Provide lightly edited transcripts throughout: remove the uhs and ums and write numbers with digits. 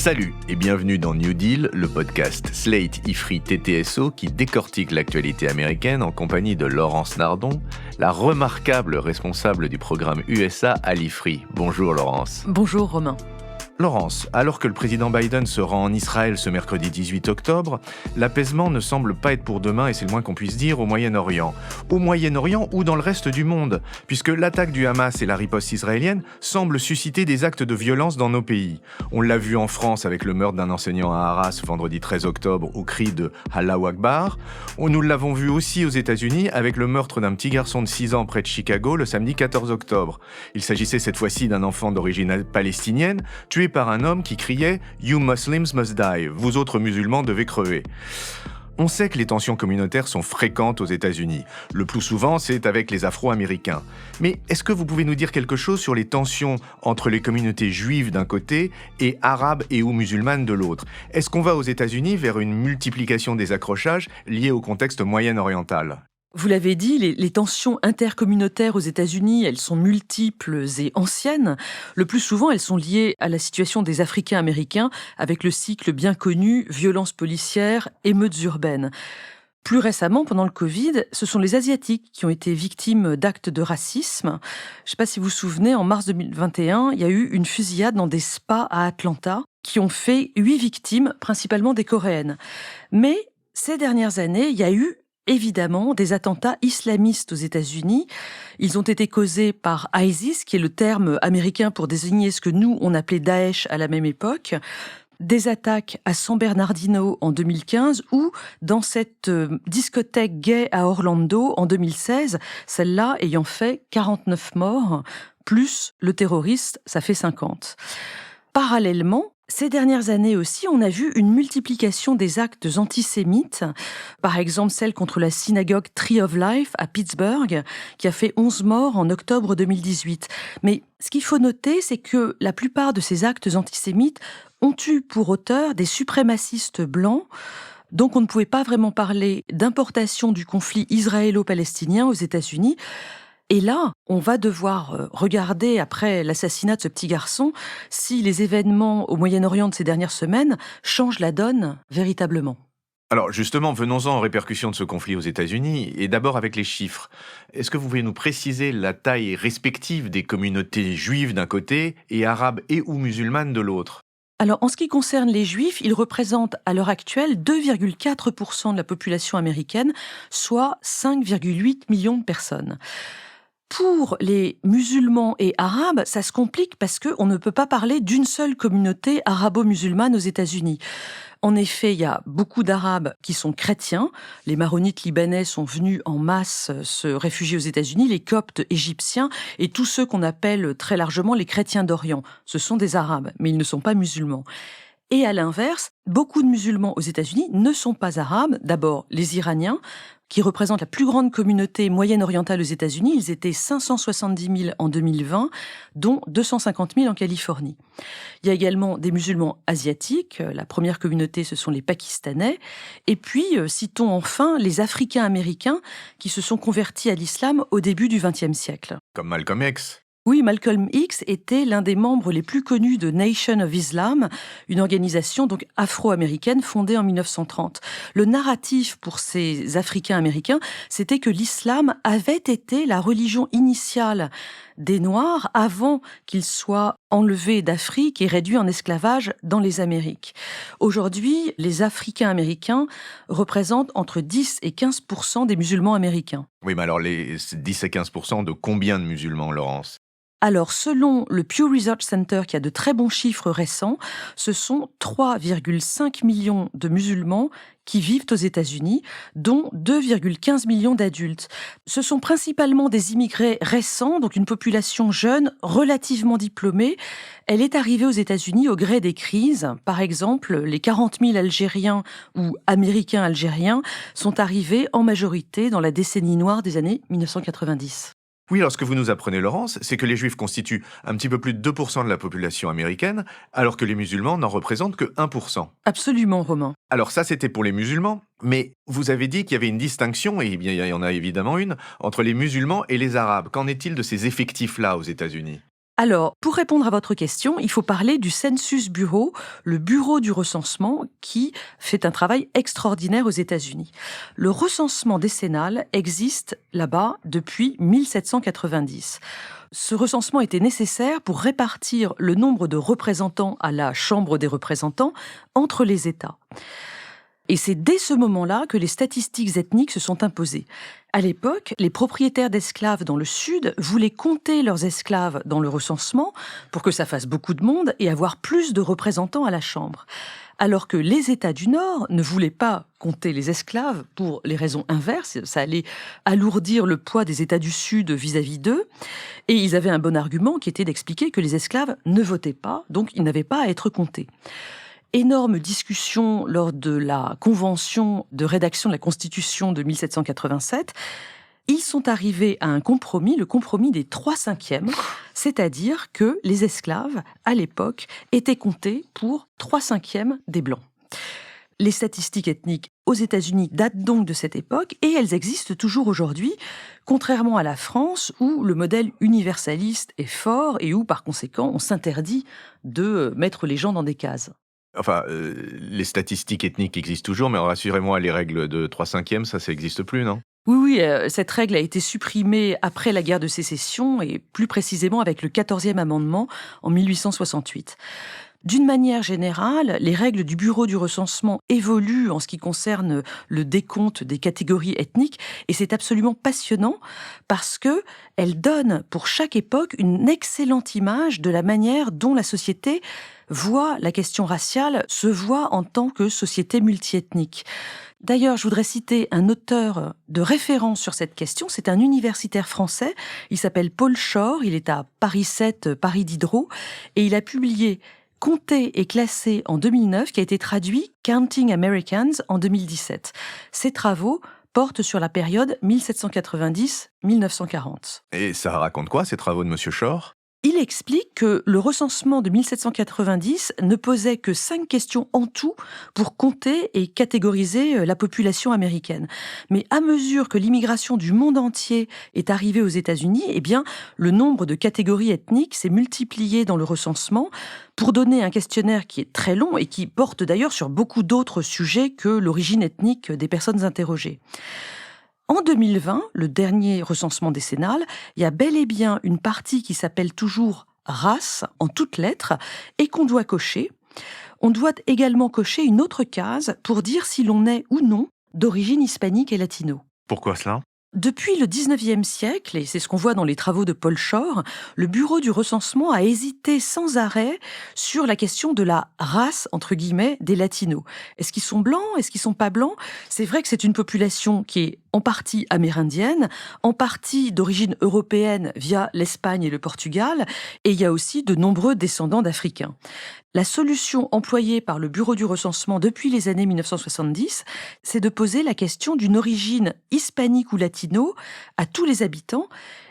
Salut et bienvenue dans New Deal, le podcast Slate Ifri TTSO qui décortique l'actualité américaine en compagnie de Laurence Nardon, la remarquable responsable du programme USA à l'Ifri. Bonjour Laurence. Bonjour Romain. Laurence, alors que le président Biden se rend en Israël ce mercredi 18 octobre, l'apaisement ne semble pas être pour demain, et c'est le moins qu'on puisse dire, au Moyen-Orient. Au Moyen-Orient ou dans le reste du monde, puisque l'attaque du Hamas et la riposte israélienne semblent susciter des actes de violence dans nos pays. On l'a vu en France avec le meurtre d'un enseignant à Arras vendredi 13 octobre au cri de Allahu Akbar. Nous l'avons vu aussi aux États-Unis avec le meurtre d'un petit garçon de 6 ans près de Chicago le samedi 14 octobre. Il s'agissait cette fois-ci d'un enfant d'origine palestinienne, tué par un homme qui criait « You Muslims must die », « Vous autres musulmans devez crever ». On sait que les tensions communautaires sont fréquentes aux États-Unis. Le plus souvent, c'est avec les Afro-Américains. Mais est-ce que vous pouvez nous dire quelque chose sur les tensions entre les communautés juives d'un côté et arabes et ou musulmanes de l'autre ? Est-ce qu'on va aux États-Unis vers une multiplication des accrochages liés au contexte moyen-oriental ? Vous l'avez dit, les tensions intercommunautaires aux États-Unis, elles sont multiples et anciennes. Le plus souvent, elles sont liées à la situation des Africains-Américains avec le cycle bien connu violences policières, émeutes urbaines. Plus récemment, pendant le Covid, ce sont les Asiatiques qui ont été victimes d'actes de racisme. Je ne sais pas si vous vous souvenez, en mars 2021, il y a eu une fusillade dans des spas à Atlanta qui ont fait 8 victimes, principalement des Coréennes. Mais ces dernières années, il y a eu évidemment des attentats islamistes aux États-Unis. Ils ont été causés par ISIS, qui est le terme américain pour désigner ce que nous, on appelait Daesh à la même époque. Des attaques à San Bernardino en 2015 ou dans cette discothèque gay à Orlando en 2016, celle-là ayant fait 49 morts, plus le terroriste, ça fait 50. Parallèlement, ces dernières années aussi, on a vu une multiplication des actes antisémites, par exemple celle contre la synagogue Tree of Life à Pittsburgh, qui a fait 11 morts en octobre 2018. Mais ce qu'il faut noter, c'est que la plupart de ces actes antisémites ont eu pour auteur des suprémacistes blancs. Donc on ne pouvait pas vraiment parler d'importation du conflit israélo-palestinien aux États-Unis. Et là, on va devoir regarder, après l'assassinat de ce petit garçon, si les événements au Moyen-Orient de ces dernières semaines changent la donne véritablement. Alors justement, venons-en aux répercussions de ce conflit aux États-Unis, et d'abord avec les chiffres. Est-ce que vous pouvez nous préciser la taille respective des communautés juives d'un côté et arabes et ou musulmanes de l'autre ? Alors, en ce qui concerne les Juifs, ils représentent à l'heure actuelle 2,4% de la population américaine, soit 5,8 millions de personnes. Pour les musulmans et arabes, ça se complique parce qu'on ne peut pas parler d'une seule communauté arabo-musulmane aux États-Unis. En effet, il y a beaucoup d'Arabes qui sont chrétiens. Les maronites libanais sont venus en masse se réfugier aux États-Unis, les coptes égyptiens et tous ceux qu'on appelle très largement les chrétiens d'Orient. Ce sont des Arabes, mais ils ne sont pas musulmans. Et à l'inverse, beaucoup de musulmans aux États-Unis ne sont pas arabes. D'abord, les Iraniens, qui représentent la plus grande communauté moyenne-orientale aux États-Unis. Ils étaient 570 000 en 2020, dont 250 000 en Californie. Il y a également des musulmans asiatiques. La première communauté, ce sont les Pakistanais. Et puis, citons enfin les Africains-Américains qui se sont convertis à l'islam au début du XXe siècle. Comme Malcolm X. Oui, Malcolm X était l'un des membres les plus connus de Nation of Islam, une organisation donc afro-américaine fondée en 1930. Le narratif pour ces Africains-Américains, c'était que l'islam avait été la religion initiale des Noirs avant qu'ils soient enlevés d'Afrique et réduits en esclavage dans les Amériques. Aujourd'hui, les Africains-Américains représentent entre 10 et 15% des musulmans américains. Oui, mais alors les 10 et 15% de combien de musulmans, Laurence ? Alors, selon le Pew Research Center, qui a de très bons chiffres récents, ce sont 3,5 millions de musulmans qui vivent aux États-Unis, dont 2,15 millions d'adultes. Ce sont principalement des immigrés récents, donc une population jeune, relativement diplômée. Elle est arrivée aux États-Unis au gré des crises. Par exemple, les 40 000 Algériens ou Américains algériens sont arrivés en majorité dans la décennie noire des années 1990. Oui, alors ce que vous nous apprenez, Laurence, c'est que les Juifs constituent un petit peu plus de 2% de la population américaine, alors que les musulmans n'en représentent que 1%. Absolument, Romain. Alors ça, c'était pour les musulmans, mais vous avez dit qu'il y avait une distinction, et bien il y en a évidemment une, entre les musulmans et les arabes. Qu'en est-il de ces effectifs-là aux États-Unis ? Alors, pour répondre à votre question, il faut parler du Census Bureau, le bureau du recensement qui fait un travail extraordinaire aux États-Unis. Le recensement décennal existe là-bas depuis 1790. Ce recensement était nécessaire pour répartir le nombre de représentants à la Chambre des représentants entre les États. Et c'est dès ce moment-là que les statistiques ethniques se sont imposées. À l'époque, les propriétaires d'esclaves dans le Sud voulaient compter leurs esclaves dans le recensement pour que ça fasse beaucoup de monde et avoir plus de représentants à la Chambre. Alors que les États du Nord ne voulaient pas compter les esclaves pour les raisons inverses, ça allait alourdir le poids des États du Sud vis-à-vis d'eux, et ils avaient un bon argument qui était d'expliquer que les esclaves ne votaient pas, donc ils n'avaient pas à être comptés. Énorme discussion lors de la convention de rédaction de la Constitution de 1787. Ils sont arrivés à un compromis, le compromis des 3/5, c'est-à-dire que les esclaves, à l'époque, étaient comptés pour 3/5 des Blancs. Les statistiques ethniques aux États-Unis datent donc de cette époque et elles existent toujours aujourd'hui, contrairement à la France où le modèle universaliste est fort et où, par conséquent, on s'interdit de mettre les gens dans des cases. Enfin, les statistiques ethniques existent toujours, mais rassurez-moi, les règles de 3/5, ça n'existe plus, non? Oui, cette règle a été supprimée après la guerre de sécession et plus précisément avec le 14e amendement en 1868. D'une manière générale, les règles du Bureau du recensement évoluent en ce qui concerne le décompte des catégories ethniques et c'est absolument passionnant parce que elles donnent pour chaque époque une excellente image de la manière dont la société voit la question raciale, se voit en tant que société multiethnique. D'ailleurs, je voudrais citer un auteur de référence sur cette question. C'est un universitaire français. Il s'appelle Paul Shore. Il est à Paris 7, Paris Diderot. Et il a publié Compté et classé en 2009, qui a été traduit Counting Americans en 2017. Ces travaux portent sur la période 1790-1940. Et ça raconte quoi, ces travaux de Monsieur Shore? Il explique que le recensement de 1790 ne posait que 5 questions en tout pour compter et catégoriser la population américaine. Mais à mesure que l'immigration du monde entier est arrivée aux États-Unis, eh bien, le nombre de catégories ethniques s'est multiplié dans le recensement pour donner un questionnaire qui est très long et qui porte d'ailleurs sur beaucoup d'autres sujets que l'origine ethnique des personnes interrogées. En 2020, le dernier recensement décennal, il y a bel et bien une partie qui s'appelle toujours race en toutes lettres et qu'on doit cocher. On doit également cocher une autre case pour dire si l'on est ou non d'origine hispanique et latino. Pourquoi cela? Depuis le 19e siècle, et c'est ce qu'on voit dans les travaux de Paul Shore, le Bureau du recensement a hésité sans arrêt sur la question de la race, entre guillemets, des latinos. Est-ce qu'ils sont blancs? Est-ce qu'ils sont pas blancs? C'est vrai que c'est une population qui est en partie amérindienne, en partie d'origine européenne via l'Espagne et le Portugal, et il y a aussi de nombreux descendants d'Africains. La solution employée par le Bureau du recensement depuis les années 1970, c'est de poser la question d'une origine hispanique ou latino à tous les habitants.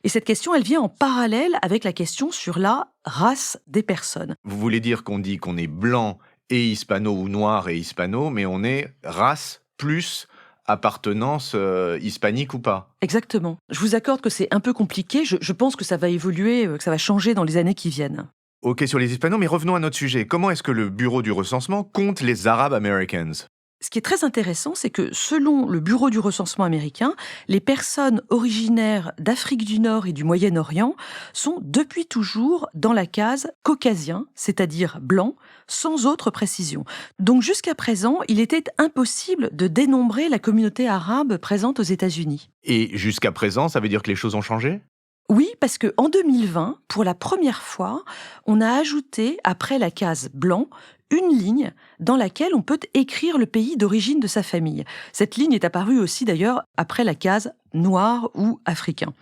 Et cette question, elle vient en parallèle avec la question sur la race des personnes. Vous voulez dire qu'on dit qu'on est blanc et hispano ou noir et hispano, mais on est race plus appartenance hispanique ou pas? Exactement. Je vous accorde que c'est un peu compliqué. Je pense que ça va évoluer, que ça va changer dans les années qui viennent. Ok sur les hispanos, mais revenons à notre sujet. Comment est-ce que le Bureau du recensement compte les Arab Americans? Ce qui est très intéressant, c'est que selon le Bureau du recensement américain, les personnes originaires d'Afrique du Nord et du Moyen-Orient sont depuis toujours dans la case caucasien, c'est-à-dire blanc, sans autre précision. Donc jusqu'à présent, il était impossible de dénombrer la communauté arabe présente aux États-Unis. Et jusqu'à présent, ça veut dire que les choses ont changé? Oui, parce qu'en 2020, pour la première fois, on a ajouté, après la case blanc, une ligne dans laquelle on peut écrire le pays d'origine de sa famille. Cette ligne est apparue aussi d'ailleurs après la case noir ou africain.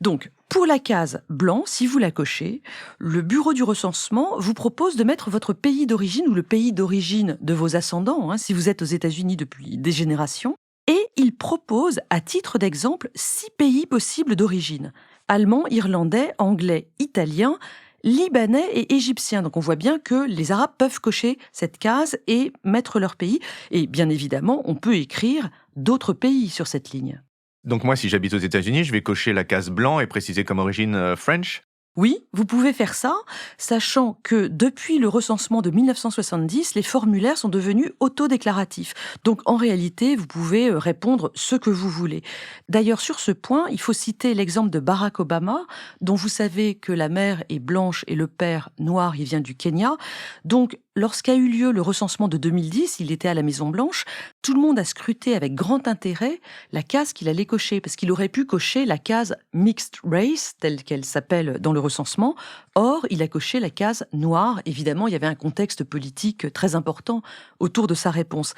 Donc, pour la case blanc, si vous la cochez, le Bureau du recensement vous propose de mettre votre pays d'origine ou le pays d'origine de vos ascendants, si vous êtes aux États-Unis depuis des générations, et il propose, à titre d'exemple, 6 pays possibles d'origine. Allemand, irlandais, anglais, italien, libanais et égyptien. Donc on voit bien que les Arabes peuvent cocher cette case et mettre leur pays. Et bien évidemment, on peut écrire d'autres pays sur cette ligne. Donc moi, si j'habite aux États-Unis, je vais cocher la case blanc et préciser comme origine French? Oui, vous pouvez faire ça, sachant que depuis le recensement de 1970, les formulaires sont devenus autodéclaratifs. Donc en réalité, vous pouvez répondre ce que vous voulez. D'ailleurs, sur ce point, il faut citer l'exemple de Barack Obama, dont vous savez que la mère est blanche et le père noir, il vient du Kenya. Donc, lorsqu'a eu lieu le recensement de 2010, il était à la Maison-Blanche, tout le monde a scruté avec grand intérêt la case qu'il allait cocher, parce qu'il aurait pu cocher la case Mixed Race, telle qu'elle s'appelle dans le recensement. Or, il a coché la case noire. Évidemment, il y avait un contexte politique très important autour de sa réponse.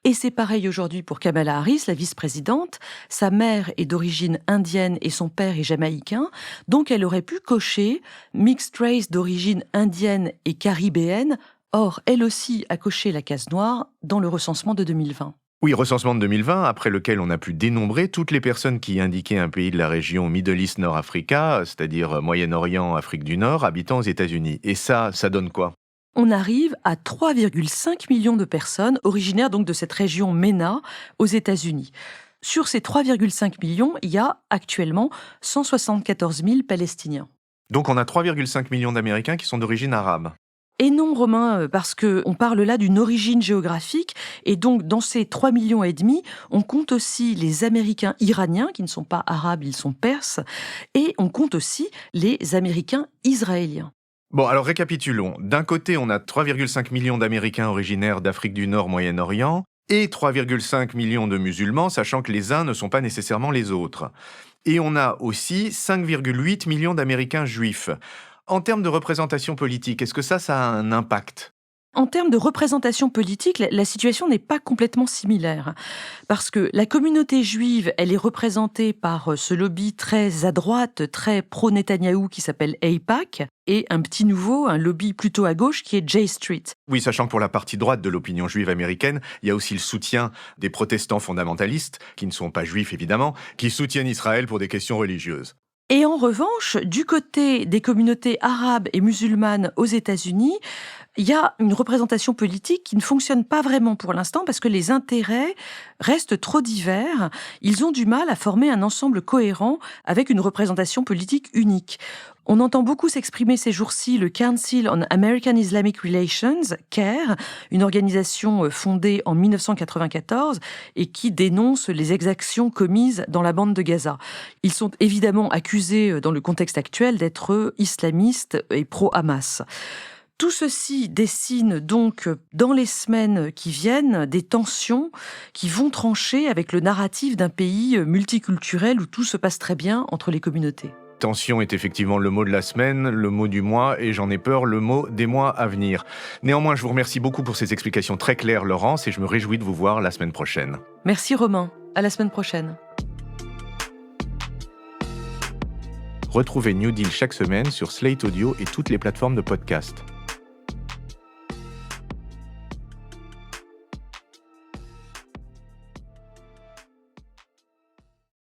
Et c'est pareil aujourd'hui pour Kamala Harris, la vice-présidente. Sa mère est d'origine indienne et son père est jamaïcain. Donc, elle aurait pu cocher Mixed Race d'origine indienne et caribéenne. Or, elle aussi a coché la case noire dans le recensement de 2020. Oui, recensement de 2020, après lequel on a pu dénombrer toutes les personnes qui indiquaient un pays de la région Middle East North Africa, c'est-à-dire Moyen-Orient, Afrique du Nord, habitant aux États-Unis. Et ça donne quoi ? On arrive à 3,5 millions de personnes originaires donc de cette région MENA aux États-Unis. Sur ces 3,5 millions, il y a actuellement 174 000 Palestiniens. Donc on a 3,5 millions d'Américains qui sont d'origine arabe. Et non, Romain, parce qu'on parle là d'une origine géographique, et donc dans ces 3,5 millions, on compte aussi les Américains iraniens, qui ne sont pas arabes, ils sont perses, et on compte aussi les Américains israéliens. Bon, alors récapitulons. D'un côté, on a 3,5 millions d'Américains originaires d'Afrique du Nord, Moyen-Orient, et 3,5 millions de musulmans, sachant que les uns ne sont pas nécessairement les autres. Et on a aussi 5,8 millions d'Américains juifs. En termes de représentation politique, est-ce que ça a un impact ? En termes de représentation politique, la situation n'est pas complètement similaire. Parce que la communauté juive, elle est représentée par ce lobby très à droite, très pro-Netanyahou qui s'appelle AIPAC, et un petit nouveau, un lobby plutôt à gauche qui est J Street. Oui, sachant que pour la partie droite de l'opinion juive américaine, il y a aussi le soutien des protestants fondamentalistes, qui ne sont pas juifs évidemment, qui soutiennent Israël pour des questions religieuses. Et en revanche, du côté des communautés arabes et musulmanes aux États-Unis, il y a une représentation politique qui ne fonctionne pas vraiment pour l'instant parce que les intérêts restent trop divers. Ils ont du mal à former un ensemble cohérent avec une représentation politique unique. On entend beaucoup s'exprimer ces jours-ci le Council on American Islamic Relations, CAIR, une organisation fondée en 1994 et qui dénonce les exactions commises dans la bande de Gaza. Ils sont évidemment accusés dans le contexte actuel d'être islamistes et pro-Hamas. Tout ceci dessine donc dans les semaines qui viennent des tensions qui vont trancher avec le narratif d'un pays multiculturel où tout se passe très bien entre les communautés. Tension est effectivement le mot de la semaine, le mot du mois et j'en ai peur, le mot des mois à venir. Néanmoins, je vous remercie beaucoup pour ces explications très claires, Laurence, et je me réjouis de vous voir la semaine prochaine. Merci Romain, à la semaine prochaine. Retrouvez New Deal chaque semaine sur Slate Audio et toutes les plateformes de podcast.